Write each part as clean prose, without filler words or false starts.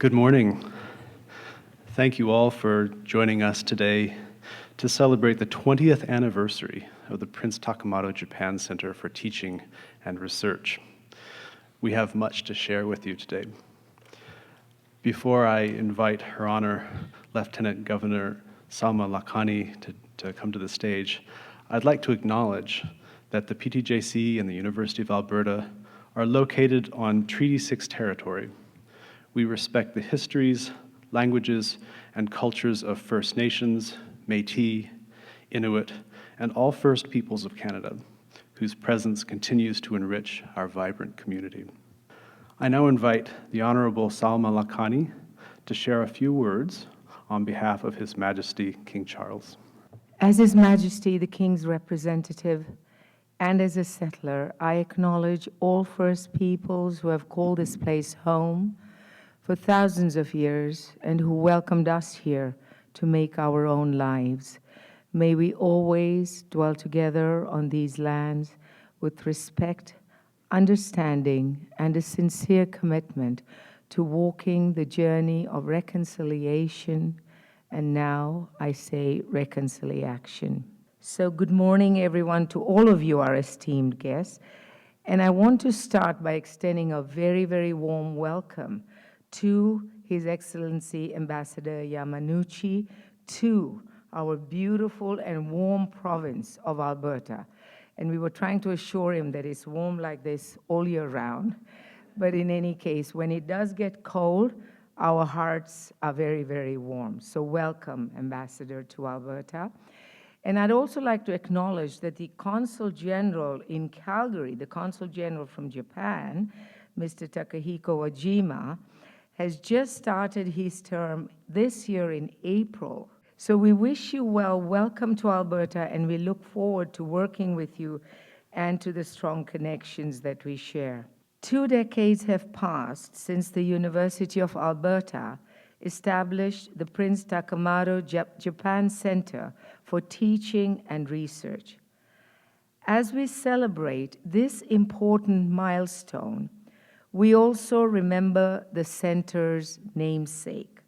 Good morning. Thank you all for joining us today to celebrate the 20th anniversary of the Prince Takamado Japan Center for Teaching and Research. We have much to share with you today. Before I invite Her Honor Lieutenant Governor Salma Lakhani to come to the stage, I'd like to acknowledge that the PTJC and the University of Alberta are located on Treaty 6 territory. We respect the histories, languages, and cultures of First Nations, Métis, Inuit, and all First Peoples of Canada, whose presence continues to enrich our vibrant community. I now invite the Honourable Salma Lakhani to share a few words on behalf of His Majesty King Charles. As His Majesty the King's representative and as a settler, I acknowledge all First Peoples who have called this place home for thousands of years and who welcomed us here to make our own lives. May we always dwell together on these lands with respect, understanding, and a sincere commitment to walking the journey of reconciliation, and now I say reconciliation. So good morning, everyone, to all of you, our esteemed guests. And I want to start by extending a very, very warm welcome to His Excellency Ambassador Yamanouchi, to our beautiful and warm province of Alberta. And we were trying to assure him that it's warm like this all year round. But in any case, when it does get cold, our hearts are very, very warm. So welcome, Ambassador, to Alberta. And I'd also like to acknowledge that the Consul General in Calgary, the Consul General from Japan, Mr. Takahiko Wajima, has just started his term this year in April. So we wish you well, welcome to Alberta, and we look forward to working with you and to the strong connections that we share. 2 decades have passed since the University of Alberta established the Prince Takamado Japan Center for Teaching and Research. As we celebrate this important milestone, we also remember the center's namesake.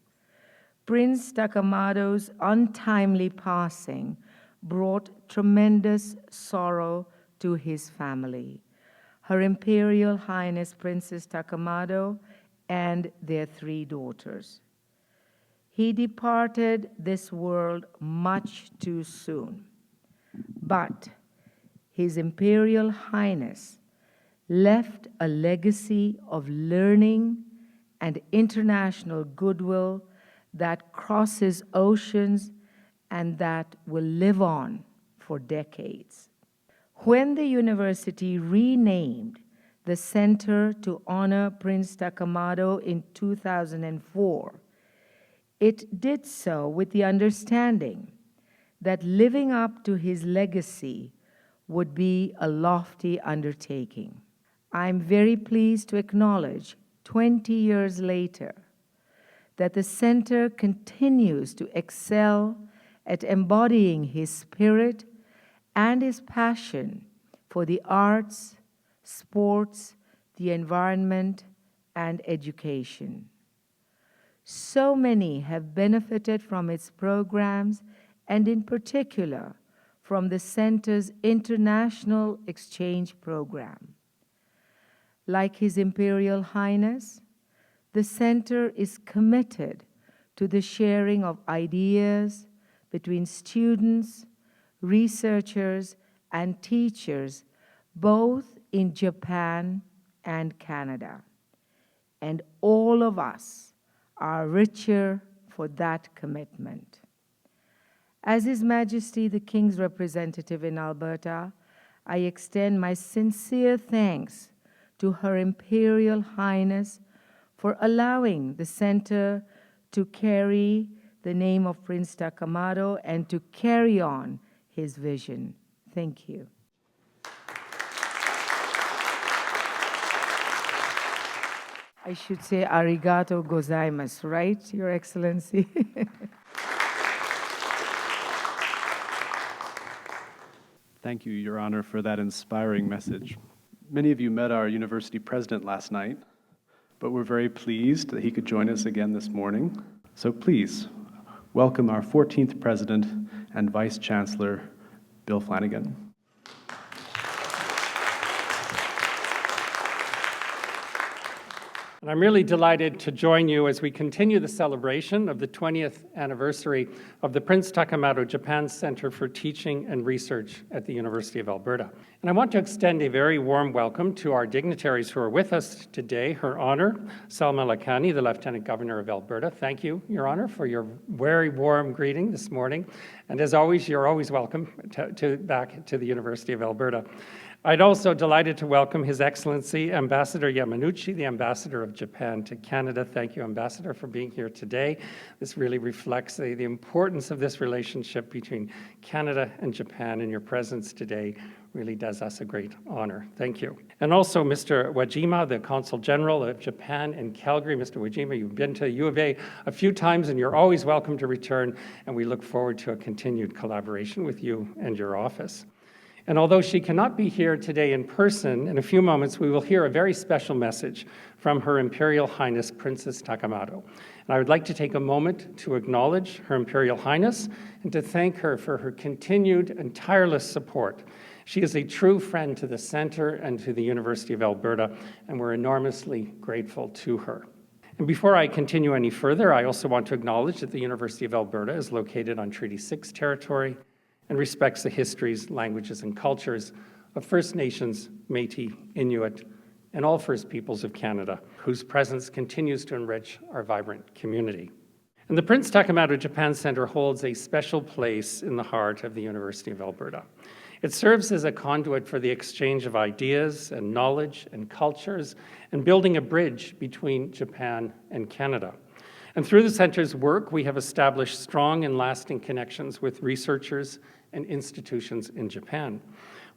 Prince Takamado's untimely passing brought tremendous sorrow to his family, Her Imperial Highness Princess Takamado and their 3 daughters. He departed this world much too soon, but His Imperial Highness left a legacy of learning and international goodwill that crosses oceans and that will live on for decades. When the university renamed the center to honor Prince Takamado in 2004, it did so with the understanding that living up to his legacy would be a lofty undertaking. I'm very pleased to acknowledge 20 years later that the center continues to excel at embodying his spirit and his passion for the arts, sports, the environment, and education. So many have benefited from its programs, and in particular from the center's international exchange program. Like His Imperial Highness, the center is committed to the sharing of ideas between students, researchers, and teachers, both in Japan and Canada. And all of us are richer for that commitment. As His Majesty the King's representative in Alberta, I extend my sincere thanks to Her Imperial Highness for allowing the center to carry the name of Prince Takamado and to carry on his vision. Thank you. I should say arigato gozaimasu, right, Your Excellency? Thank you, Your Honor, for that inspiring message. Many of you met our university president last night, but we're very pleased that he could join us again this morning. So please, welcome our 14th President and Vice Chancellor, Bill Flanagan. And I'm really delighted to join you as we continue the celebration of the 20th anniversary of the Prince Takamado Japan Center for Teaching and Research at the University of Alberta. And I want to extend a very warm welcome to our dignitaries who are with us today. Her Honor, Salma Lakhani, the Lieutenant Governor of Alberta. Thank you, Your Honor, for your very warm greeting this morning. And as always, you're always welcome back to the University of Alberta. I'd also delighted to welcome His Excellency Ambassador Yamanouchi, the Ambassador of Japan to Canada. Thank you, Ambassador, for being here today. This really reflects the importance of this relationship between Canada and Japan, and your presence today really does us a great honor. Thank you. And also Mr. Wajima, the Consul General of Japan in Calgary. Mr. Wajima, you've been to U of A a few times, and you're always welcome to return, and we look forward to a continued collaboration with you and your office. And although she cannot be here today in person, in a few moments we will hear a very special message from Her Imperial Highness Princess Takamado. And I would like to take a moment to acknowledge Her Imperial Highness and to thank her for her continued and tireless support. She is a true friend to the Centre and to the University of Alberta, and we're enormously grateful to her. And before I continue any further, I also want to acknowledge that the University of Alberta is located on Treaty 6 territory and respects the histories, languages, and cultures of First Nations, Métis, Inuit, and all First Peoples of Canada, whose presence continues to enrich our vibrant community. And the Prince Takamado Japan Center holds a special place in the heart of the University of Alberta. It serves as a conduit for the exchange of ideas and knowledge and cultures, and building a bridge between Japan and Canada. And through the center's work, we have established strong and lasting connections with researchers and institutions in Japan.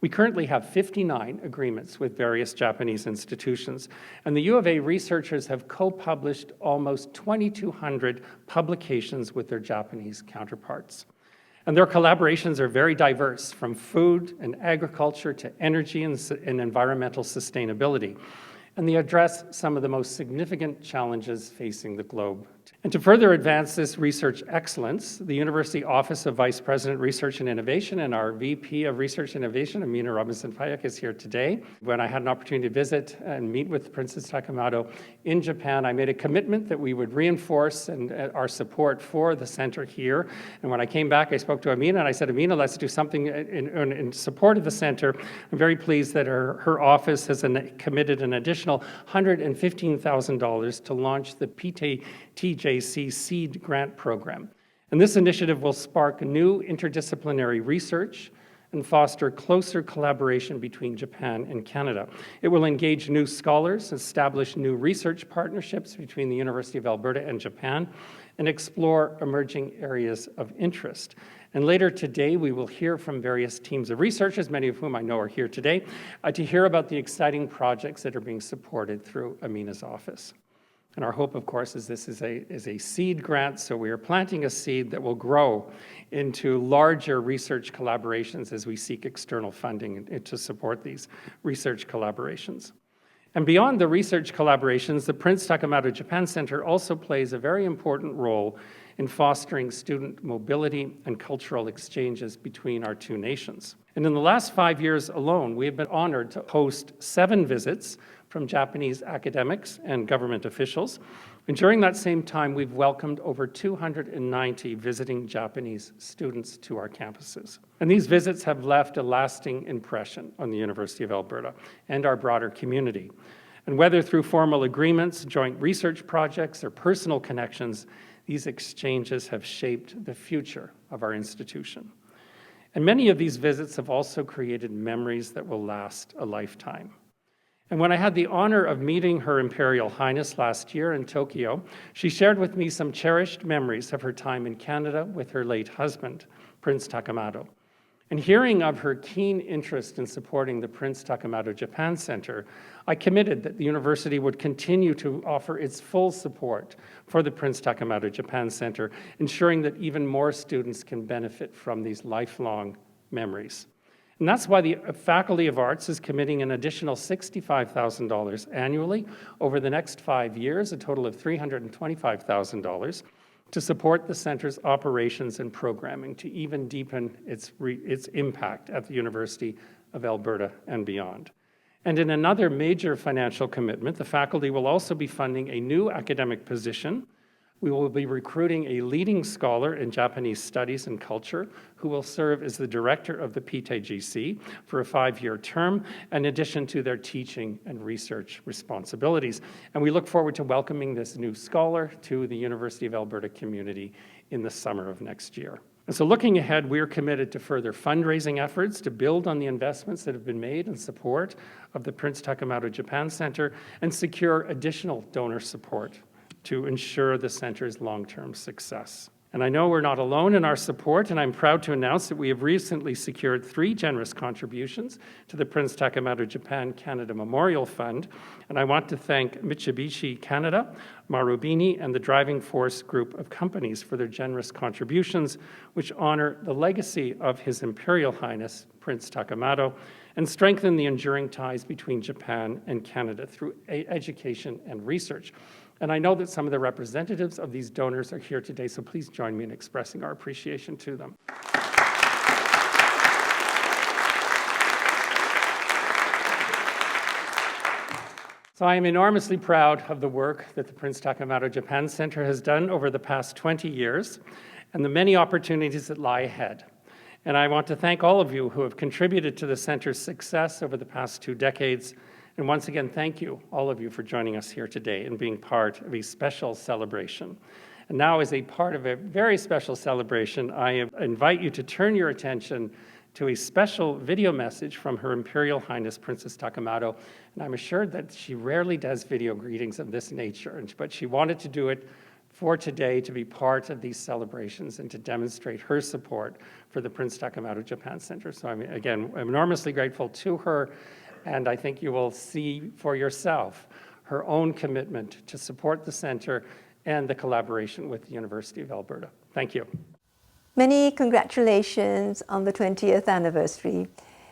We currently have 59 agreements with various Japanese institutions, and the U of A researchers have co-published almost 2,200 publications with their Japanese counterparts. And their collaborations are very diverse, from food and agriculture to energy and environmental sustainability. And they address some of the most significant challenges facing the globe. And to further advance this research excellence, the University Office of Vice President Research and Innovation and our VP of Research and Innovation, Amina Robinson-Payak, is here today. When I had an opportunity to visit and meet with Princess Takamado in Japan, I made a commitment that we would reinforce our support for the center here. And when I came back, I spoke to Amina and I said, Amina, let's do something in support of the center. I'm very pleased that her office has committed an additional $115,000 to launch the PTJC Seed Grant Program. And this initiative will spark new interdisciplinary research and foster closer collaboration between Japan and Canada. It will engage new scholars, establish new research partnerships between the University of Alberta and Japan, and explore emerging areas of interest. And later today, we will hear from various teams of researchers, many of whom I know are here today, to hear about the exciting projects that are being supported through Amina's office. And our hope, of course, is this is a seed grant, so we are planting a seed that will grow into larger research collaborations as we seek external funding to support these research collaborations. And beyond the research collaborations, the Prince Takamado Japan Center also plays a very important role in fostering student mobility and cultural exchanges between our two nations. And in the last 5 years alone, we have been honored to host 7 visits from Japanese academics and government officials. And during that same time, we've welcomed over 290 visiting Japanese students to our campuses. And these visits have left a lasting impression on the University of Alberta and our broader community. And whether through formal agreements, joint research projects, or personal connections, these exchanges have shaped the future of our institution. And many of these visits have also created memories that will last a lifetime. And when I had the honor of meeting Her Imperial Highness last year in Tokyo, she shared with me some cherished memories of her time in Canada with her late husband, Prince Takamado. And hearing of her keen interest in supporting the Prince Takamado Japan Center, I committed that the university would continue to offer its full support for the Prince Takamado Japan Center, ensuring that even more students can benefit from these lifelong memories. And that's why the Faculty of Arts is committing an additional $65,000 annually over the next 5 years, a total of $325,000, to support the center's operations and programming to even deepen its impact at the University of Alberta and beyond. And in another major financial commitment, the faculty will also be funding a new academic position. We will be recruiting a leading scholar in Japanese studies and culture who will serve as the director of the PTJC for a 5-year term, in addition to their teaching and research responsibilities. And we look forward to welcoming this new scholar to the University of Alberta community in the summer of next year. And so looking ahead, we are committed to further fundraising efforts to build on the investments that have been made in support of the Prince Takamado Japan Center and secure additional donor support to ensure the center's long-term success. And I know we're not alone in our support, and I'm proud to announce that we have recently secured 3 generous contributions to the Prince Takamado Japan Canada Memorial Fund. And I want to thank Mitsubishi Canada, Marubeni, and the Driving Force group of companies for their generous contributions, which honor the legacy of His Imperial Highness, Prince Takamado, and strengthen the enduring ties between Japan and Canada through education and research. And I know that some of the representatives of these donors are here today, so please join me in expressing our appreciation to them. So I am enormously proud of the work that the Prince Takamado Japan Center has done over the past 20 years and the many opportunities that lie ahead. And I want to thank all of you who have contributed to the center's success over the past 2 decades. And once again, thank you, all of you, for joining us here today and being part of a special celebration. And now, as a part of a very special celebration, I invite you to turn your attention to a special video message from Her Imperial Highness Princess Takamado. And I'm assured that she rarely does video greetings of this nature, but she wanted to do it for today to be part of these celebrations and to demonstrate her support for the Prince Takamado Japan Center. So I'm enormously grateful to her. And I think you will see for yourself her own commitment to support the center and the collaboration with the University of Alberta. Thank you. Many congratulations on the 20th anniversary.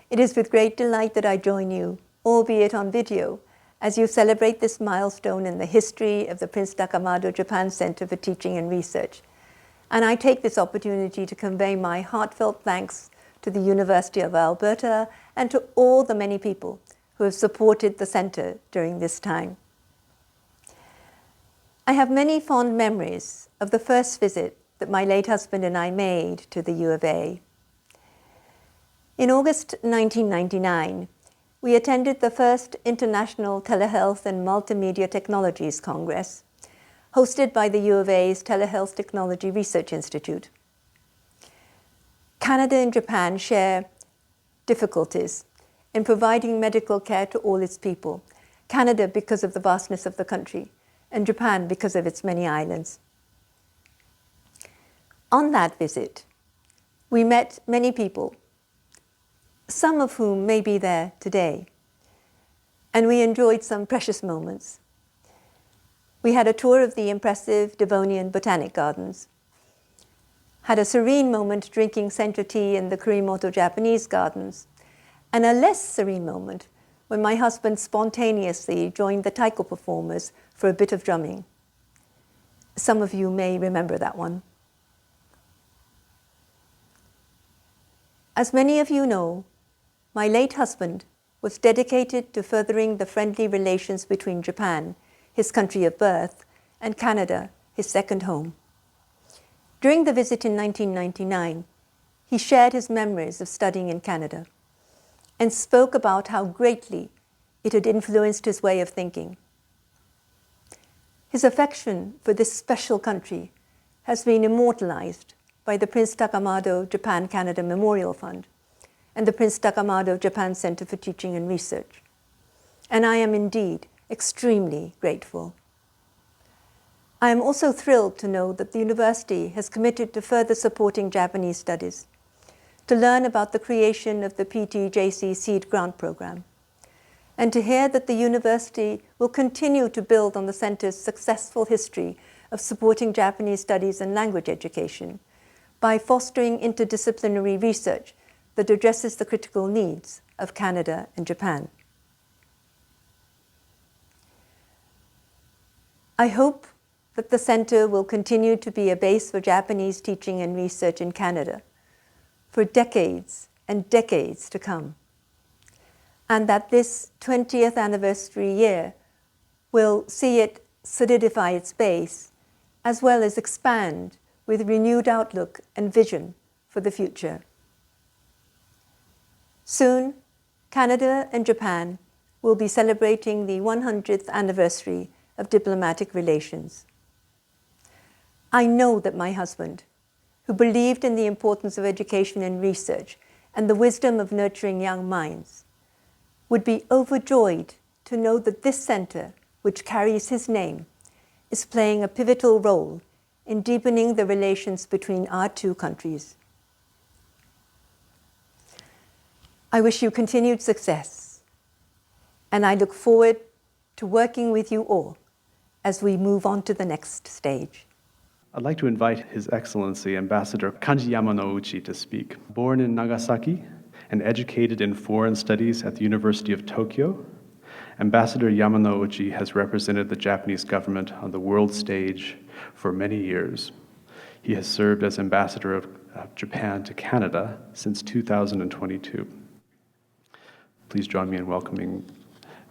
It is with great delight that I join you, albeit on video, as you celebrate this milestone in the history of the Prince Takamado Japan Center for Teaching and Research. And I take this opportunity to convey my heartfelt thanks to the University of Alberta and to all the many people who have supported the center during this time. I have many fond memories of the first visit that my late husband and I made to the U of A. In August 1999, we attended the first International Telehealth and Multimedia Technologies Congress, hosted by the U of A's Telehealth Technology Research Institute. Canada and Japan share difficulties in providing medical care to all its people. Canada because of the vastness of the country, and Japan because of its many islands. On that visit, we met many people, some of whom may be there today, and we enjoyed some precious moments. We had a tour of the impressive Devonian Botanic Gardens, had a serene moment drinking sencha tea in the Kurimoto Japanese Gardens, and a less serene moment when my husband spontaneously joined the taiko performers for a bit of drumming. Some of you may remember that one. As many of you know, my late husband was dedicated to furthering the friendly relations between Japan, his country of birth, and Canada, his second home. During the visit in 1999, he shared his memories of studying in Canada and spoke about how greatly it had influenced his way of thinking. His affection for this special country has been immortalized by the Prince Takamado Japan-Canada Memorial Fund and the Prince Takamado Japan Center for Teaching and Research. And I am indeed extremely grateful. I am also thrilled to know that the university has committed to further supporting Japanese studies, to learn about the creation of the PTJC Seed Grant Program, and to hear that the university will continue to build on the center's successful history of supporting Japanese studies and language education by fostering interdisciplinary research that addresses the critical needs of Canada and Japan. I hope that the Centre will continue to be a base for Japanese teaching and research in Canada for decades and decades to come, and that this 20th anniversary year will see it solidify its base as well as expand with renewed outlook and vision for the future. Soon, Canada and Japan will be celebrating the 100th anniversary of diplomatic relations. I know that my husband, who believed in the importance of education and research and the wisdom of nurturing young minds, would be overjoyed to know that this centre, which carries his name, is playing a pivotal role in deepening the relations between our two countries. I wish you continued success, and I look forward to working with you all as we move on to the next stage. I'd like to invite His Excellency Ambassador Kanji Yamanouchi to speak. Born in Nagasaki and educated in foreign studies at the University of Tokyo, Ambassador Yamanouchi has represented the Japanese government on the world stage for many years. He has served as Ambassador of Japan to Canada since 2022. Please join me in welcoming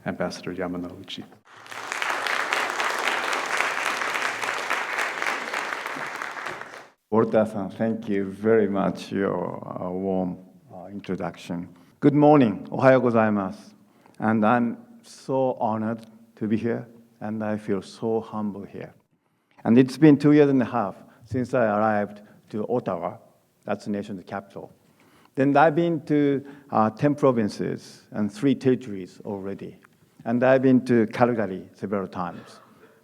Ambassador Yamanouchi. Walter-san, thank you very much for your warm introduction. Good morning, ohayo gozaimasu. And I'm so honored to be here, and I feel so humble here. And it's been 2.5 years since I arrived to Ottawa, that's the nation's capital. Then I've been to 10 provinces and 3 territories already. And I've been to Calgary several times.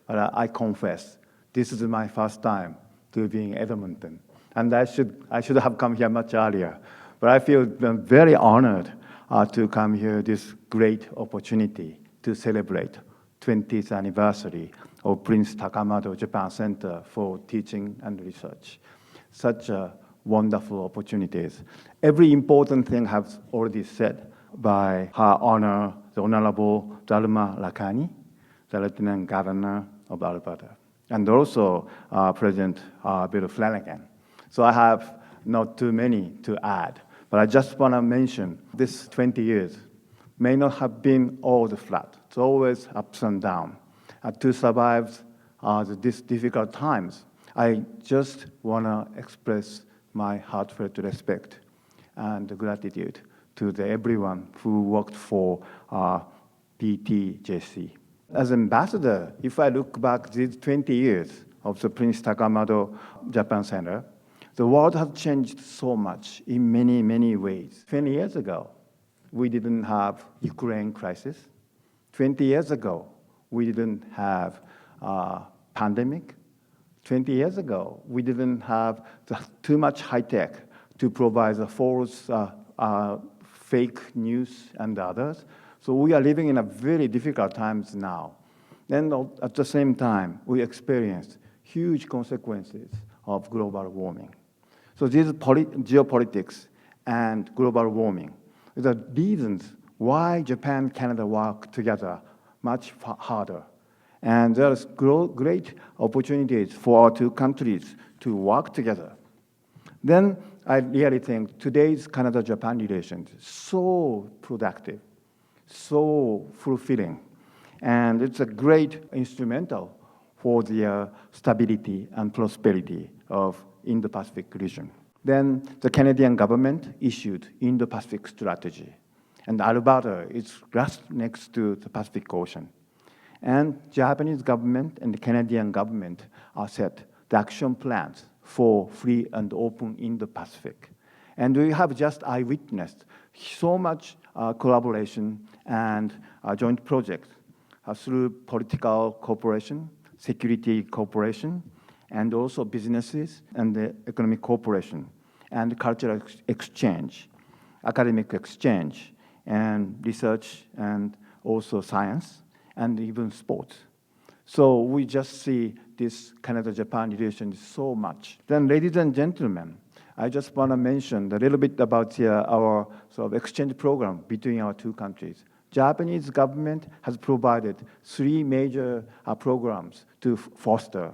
But I confess, this is my first time to be in Edmonton. And I should have come here much earlier. But I feel very honored to come here, this great opportunity to celebrate 20th anniversary of Prince Takamado Japan Center for Teaching and Research. Such wonderful opportunities. Every important thing has already said by Her Honor, the Honourable Lakhani, the Lieutenant Governor of Alberta, and also President Bill Flanagan. So I have not too many to add, but I just want to mention this 20 years may not have been all the flat. It's always ups and downs. To survive these difficult times, I just want to express my heartfelt respect and gratitude to everyone who worked for PTJC. As ambassador, if I look back these 20 years of the Prince Takamado Japan Center, the world has changed so much in many, many ways. 20 years ago, we didn't have Ukraine crisis. 20 years ago, we didn't have pandemic. 20 years ago, we didn't have too much high tech to provide the false fake news and others. So we are living in a very difficult times now. And at the same time, we experience huge consequences of global warming. So these geopolitics and global warming are the reasons why Japan and Canada work together much harder. And there's great opportunities for our two countries to work together. Then I really think today's Canada-Japan relations so productive, so fulfilling, and it's a great instrumental for the stability and prosperity of Indo-Pacific region. Then the Canadian government issued Indo-Pacific strategy, and Alberta is just next to the Pacific Ocean. And Japanese government and the Canadian government are set the action plans for free and open Indo-Pacific. And we have just eyewitnessed so much collaboration and joint projects through political cooperation, security cooperation, and also businesses and the economic cooperation, and cultural exchange, academic exchange, and research, and also science, and even sports. So we just see this Canada-Japan relation so much. Then, ladies and gentlemen, I just want to mention a little bit about our sort of exchange program between our two countries. Japanese government has provided 3 major programs to foster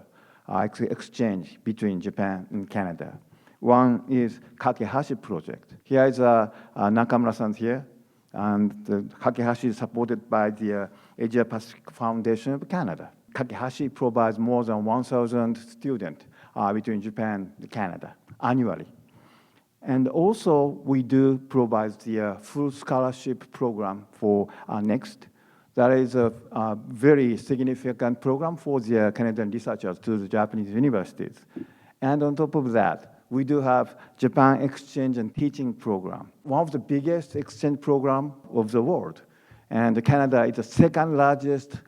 exchange between Japan and Canada. One is Kakehashi project. Here is Nakamura-san here, and the Kakehashi is supported by the Asia Pacific Foundation of Canada. Kakehashi provides more than 1,000 students between Japan and Canada annually. And also, we do provide the full scholarship program for NEXT. That is a very significant program for the Canadian researchers to the Japanese universities. And on top of that, we do have Japan Exchange and Teaching Program, one of the biggest exchange programs of the world. And Canada is the second largest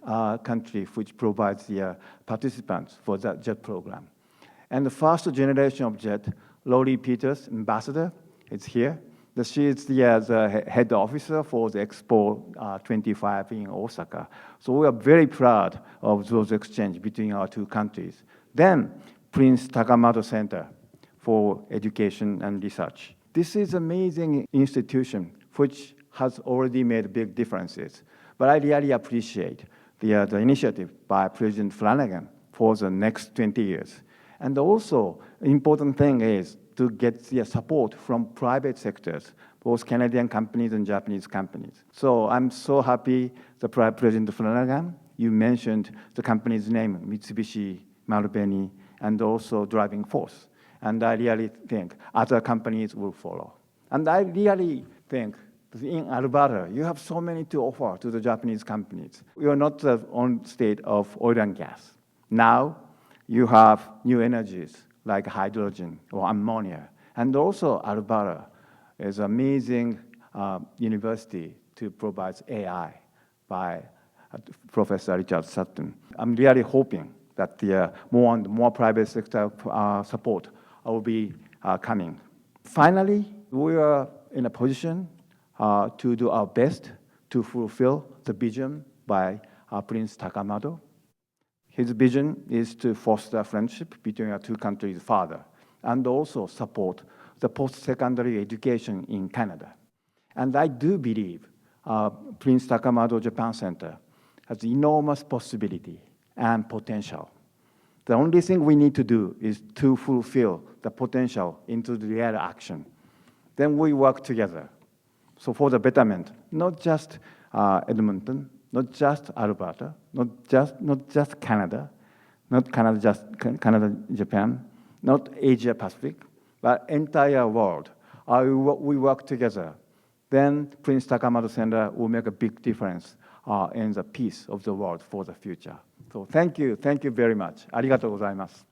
country which provides the participants for that JET program. And the first generation of JET, Lori Peters, ambassador, is here. She is the head officer for the Expo 25 in Osaka. So we are very proud of those exchanges between our two countries. Then, Prince Takamado Center for Education and Research. This is an amazing institution which has already made big differences. But I really appreciate the initiative by President Flanagan for the next 20 years. And also, important thing is to get the support from private sectors, both Canadian companies and Japanese companies. So I'm so happy the President Flanagan, you mentioned the company's name, Mitsubishi, Marubeni, and also Driving Force. And I really think other companies will follow. And I really think in Alberta, you have so many to offer to the Japanese companies. You are not the only state of oil and gas. Now, you have new energies like hydrogen or ammonia. And also Alberta is an amazing university to provide AI by Professor Richard Sutton. I'm really hoping that the more and more private sector support will be coming. Finally, we are in a position to do our best to fulfill the vision by Prince Takamado. His vision is to foster friendship between our two countries further and also support the post-secondary education in Canada. And I do believe Prince Takamado Japan Center has enormous possibility and potential. The only thing we need to do is to fulfill the potential into the real action. Then we work together. So for the betterment, not just Edmonton, not just Alberta, not just Canada, not Canada, just Canada, Japan, not Asia Pacific, but entire world. We work together. Then Prince Takamado Center will make a big difference in the peace of the world for the future. So thank you very much. ありがとうございます。